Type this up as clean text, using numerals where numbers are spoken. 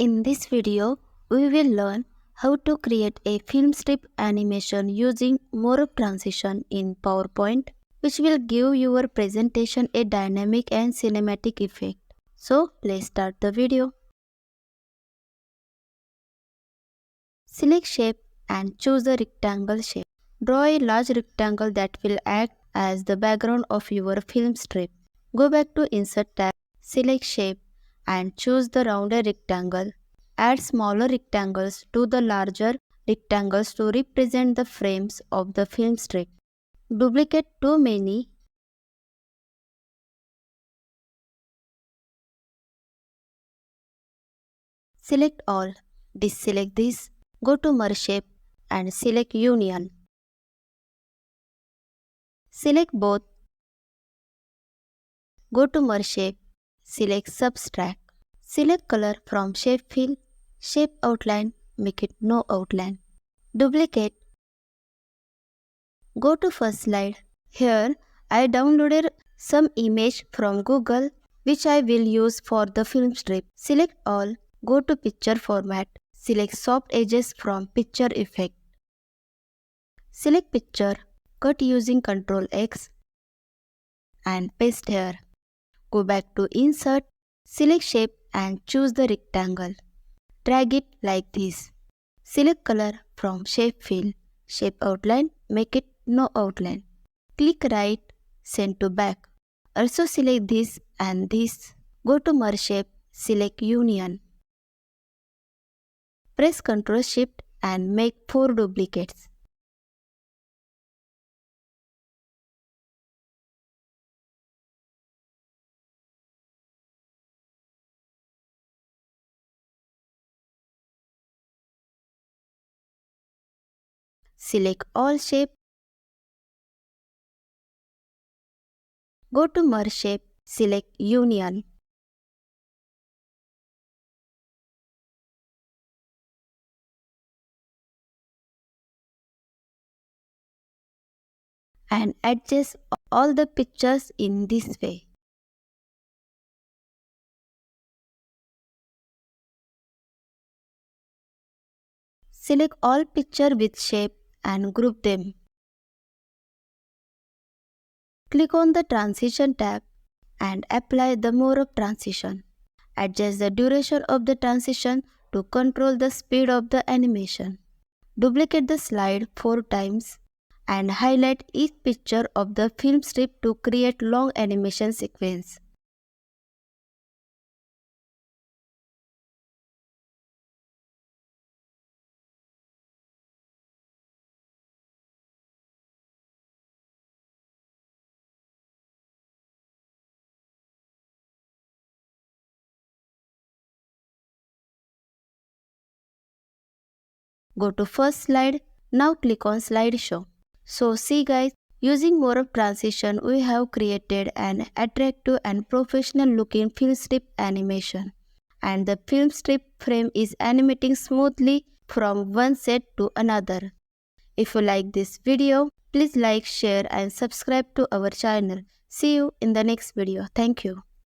In this video, we will learn how to create a film strip animation using Morph Transition in PowerPoint, which will give your presentation a dynamic and cinematic effect. So, let's start the video. Select shape and choose the rectangle shape. Draw a large rectangle that will act as the background of your film strip. Go back to Insert tab, select shape and choose the rounded rectangle. Add smaller rectangles to the larger rectangles to represent the frames of the film strip. Duplicate too many. Select all. Deselect this. Go to Merge Shape and select Union. Select both. Go to Merge Shape. Select Subtract. Select Color from Shape Fill. Shape Outline. Make it no outline. Duplicate. Go to first slide. Here I downloaded some image from Google which I will use for the film strip. Select all. Go to Picture Format. Select Soft Edges from Picture Effect. Select Picture. Cut using Ctrl X and paste here. Go back to Insert. Select Shape and choose the rectangle. Drag it like this. Select Color from Shape Fill. Shape Outline. Make it no outline. Click Right. Send to back. Also select this and this. Go to Merge Shape. Select Union. Press Ctrl Shift and make 4 duplicates. Select all shape. Go to Merge Shape. Select Union. And adjust all the pictures in this way. Select all pictures with shape and group them. Click on the Transition tab and apply the Morph Transition. Adjust the duration of the transition to control the speed of the animation. Duplicate the slide 4 times and highlight each picture of the film strip to create long animation sequence. Go to first slide. Now click on slideshow. So see guys, using Morph Transition we have created an attractive and professional looking film strip animation. And the film strip frame is animating smoothly from one set to another. If you like this video, please like, share and subscribe to our channel. See you in the next video. Thank you.